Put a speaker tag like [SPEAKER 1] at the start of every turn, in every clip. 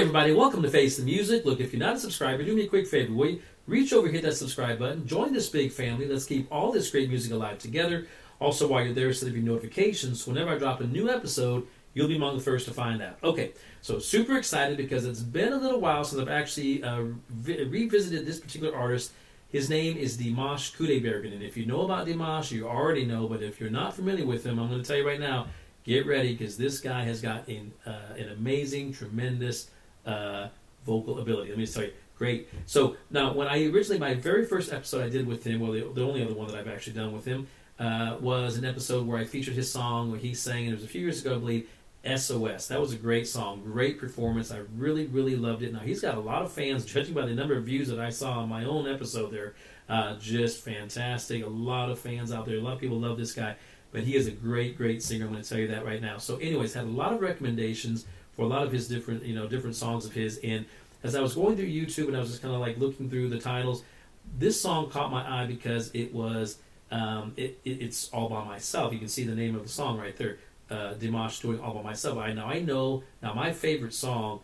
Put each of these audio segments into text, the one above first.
[SPEAKER 1] everybody, welcome to Face the Music. Look, if you're not a subscriber, do me a quick favor, will you? Reach over, hit that subscribe button, join this big family. Let's keep all this great music alive together. Also, while you're there, set up your notifications. So whenever I drop a new episode, you'll be among the first to find out. Okay, so super excited because it's been a little while since I've actually revisited this particular artist. His name is Dimash Qudaibergen, and if you know about Dimash, you already know, but if you're not familiar with him, I'm going to tell you right now, get ready, because this guy has got an amazing, tremendous vocal ability. Let me just tell you, great. So now, when my very first episode I did with him, well, the only other one that I've actually done with him, was an episode where I featured his song where he sang, and it was a few years ago, I believe, SOS. That was a great song, great performance. I really, really loved it. Now, he's got a lot of fans, judging by the number of views that I saw on my own episode there. Just fantastic. A lot of fans out there. A lot of people love this guy. But he is a great, great singer. I'm going to tell you that right now. So anyways, had a lot of recommendations for a lot of his different songs of his. And as I was going through YouTube and I was just kind of like looking through the titles, this song caught my eye because it was, it's All By Myself. You can see the name of the song right there. Dimash doing All By Myself. I know my favorite song,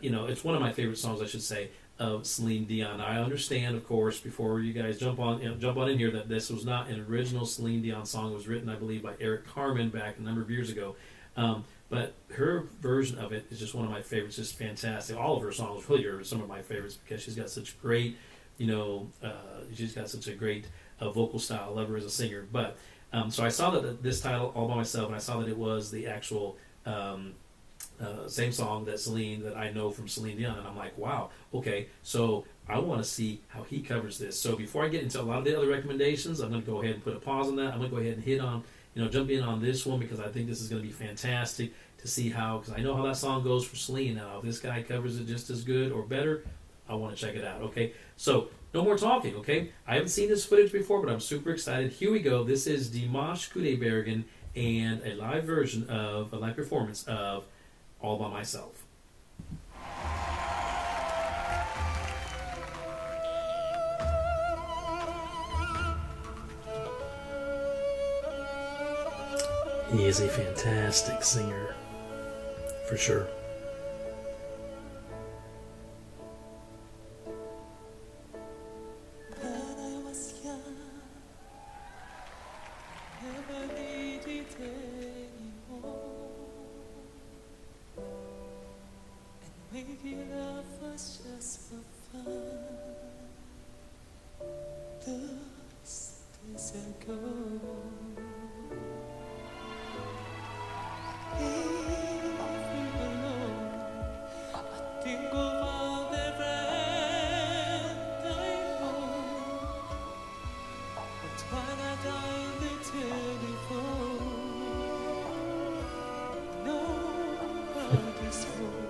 [SPEAKER 1] it's one of my favorite songs, I should say, of Celine Dion. I understand, of course, before you guys jump on in here, that this was not an original Celine Dion song. It was written, I believe, by Eric Carmen back a number of years ago. But her version of it is just one of my favorites. Just fantastic. All of her songs really are some of my favorites because she's got such great, she's got such a great vocal style. I love her as a singer. But so I saw that this title, All By Myself, and I saw that it was the actual same song that I know from Celine Dion, and I'm like, wow, okay, so I want to see how he covers this. So before I get into a lot of the other recommendations, I'm going to go ahead and put a pause on that. I'm going to go ahead and hit on, jump in on this one because I think this is going to be fantastic to see how, because I know how that song goes for Celine. Now, if this guy covers it just as good or better, I want to check it out, okay? So, no more talking, okay? I haven't seen this footage before, but I'm super excited. Here we go. This is Dimash Qudaibergen and a live performance of All By Myself. He is a fantastic singer, for sure.
[SPEAKER 2] Making love was just for fun. Those days ago, if we were alone, I think of all the friends I own. But when I dialed the telephone, nobody's home.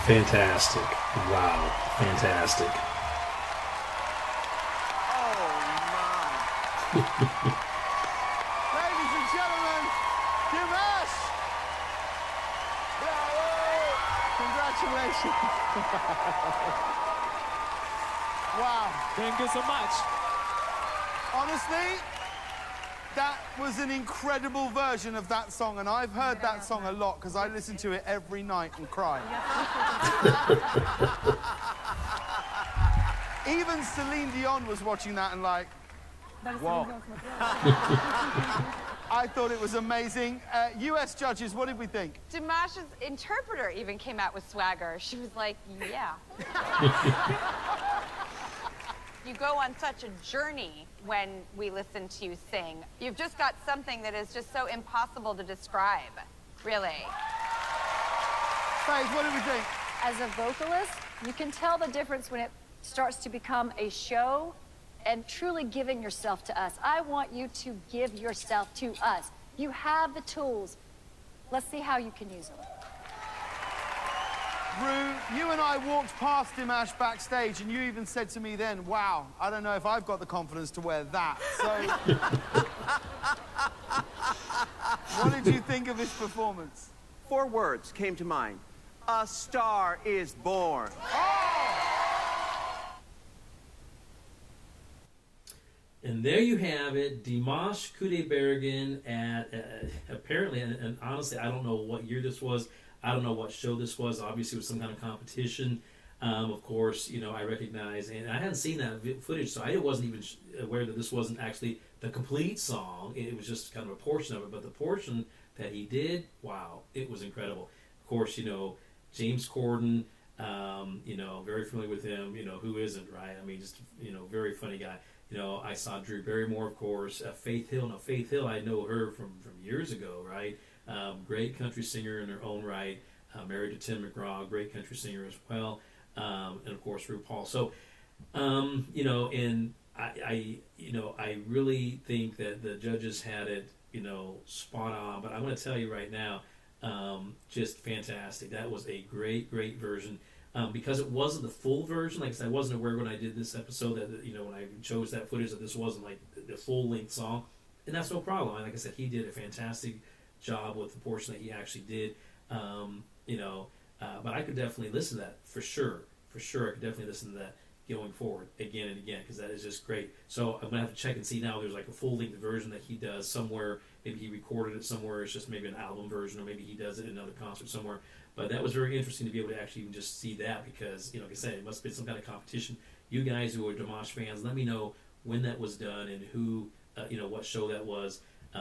[SPEAKER 1] Fantastic. Wow. Fantastic.
[SPEAKER 3] Oh, my. Ladies and gentlemen, Dimash! Bravo! Congratulations. Wow.
[SPEAKER 4] Thank you so much.
[SPEAKER 3] Honestly, that was an incredible version of that song, and I've heard that song a lot because I listen to it every night and cry. Even Celine Dion was watching that and like, whoa. I thought it was amazing. US judges, what did we think?
[SPEAKER 5] Dimash's interpreter even came out with swagger. She was like, yeah. You go on such a journey when we listen to you sing. You've just got something that is just so impossible to describe, really.
[SPEAKER 3] Faith, what did we think?
[SPEAKER 6] As a vocalist, you can tell the difference when it starts to become a show and truly giving yourself to us. I want you to give yourself to us. You have the tools. Let's see how you can use them.
[SPEAKER 3] Rue, you and I walked past Dimash backstage, and you even said to me then, wow, I don't know if I've got the confidence to wear that. So, what did you think of his performance?
[SPEAKER 7] 4 words came to mind. A star is born.
[SPEAKER 1] And there you have it, Dimash Qudaibergen at apparently, and honestly, I don't know what year this was. I don't know what show this was. Obviously, it was some kind of competition. Of course, you know, I recognize, and I hadn't seen that footage, so I wasn't even aware that this wasn't actually the complete song. It was just kind of a portion of it. But the portion that he did, wow, it was incredible. Of course, you know, James Corden, you know, very familiar with him. You know, who isn't, right? I mean, just, you know, very funny guy. You know, I saw Drew Barrymore, of course. Faith Hill. Now, Faith Hill, I know her from years ago, right? Great country singer in her own right. Married to Tim McGraw, great country singer as well. And of course, RuPaul. So, you know, and I really think that the judges had it, you know, spot on. But I'm going to tell you right now, just fantastic. That was a great version. Because it wasn't the full version, like I said, I wasn't aware when I did this episode that, you know, when I chose that footage that this wasn't like the full-length song, and that's no problem. And like I said, he did a fantastic job with the portion that he actually did, you know, but I could definitely listen to that for sure. I could definitely listen to that going forward again and again, because that is just great. So I'm gonna have to check and see now. There's like a full-length version that he does somewhere. Maybe he recorded it somewhere. It's just maybe an album version, or maybe he does it in another concert somewhere. But that was very interesting to be able to actually even just see that, because, you know, like I said, it must have been some kind of competition. You guys who are Dimash fans, let me know when that was done and who, you know, what show that was,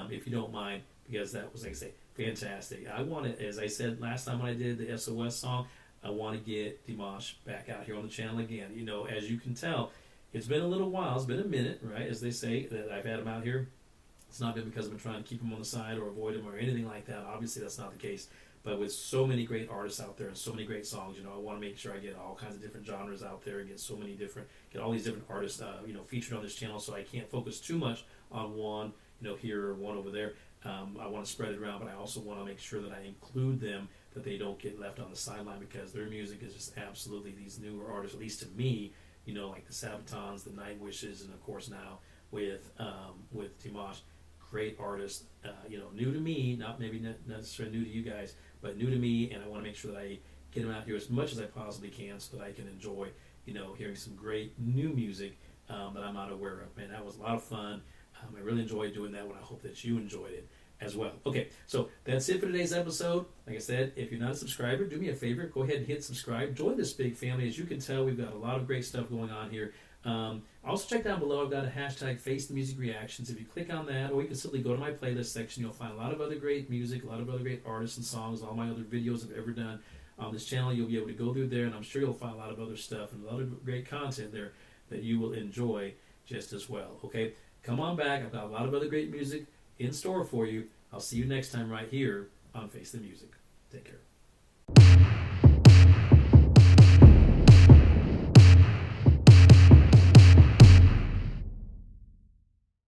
[SPEAKER 1] if you don't mind, because that was, like I say, fantastic. I want to, as I said last time when I did the SOS song, I want to get Dimash back out here on the channel again. You know, as you can tell, it's been a little while. It's been a minute, right, as they say, that I've had him out here. It's not been because I've been trying to keep him on the side or avoid him or anything like that. Obviously, that's not the case. But with so many great artists out there and so many great songs, you know, I want to make sure I get all kinds of different genres out there and get all these different artists, you know, featured on this channel, so I can't focus too much on one, you know, here or one over there. I want to spread it around, but I also want to make sure that I include them, that they don't get left on the sideline, because their music is just absolutely, these newer artists, at least to me, you know, like the Sabatons, the Night Wishes, and of course now with Dimash, great artists, you know, new to me, not necessarily new to you guys, but new to me, and I want to make sure that I get them out here as much as I possibly can so that I can enjoy, you know, hearing some great new music that I'm not aware of. Man, that was a lot of fun. I really enjoyed doing that one. I hope that you enjoyed it as well. Okay, so that's it for today's episode. Like I said, if you're not a subscriber, do me a favor. Go ahead and hit subscribe. Join this big family. As you can tell, we've got a lot of great stuff going on here. Also check down below, I've got a hashtag facethemusicreactions. If you click on that, or you can simply go to my playlist section, you'll find a lot of other great music, a lot of other great artists and songs, all my other videos I've ever done on this channel. You'll be able to go through there, and I'm sure you'll find a lot of other stuff and a lot of great content there that you will enjoy just as well. Okay, come on back. I've got a lot of other great music in store for you. I'll see you next time right here on Face the Music. Take care.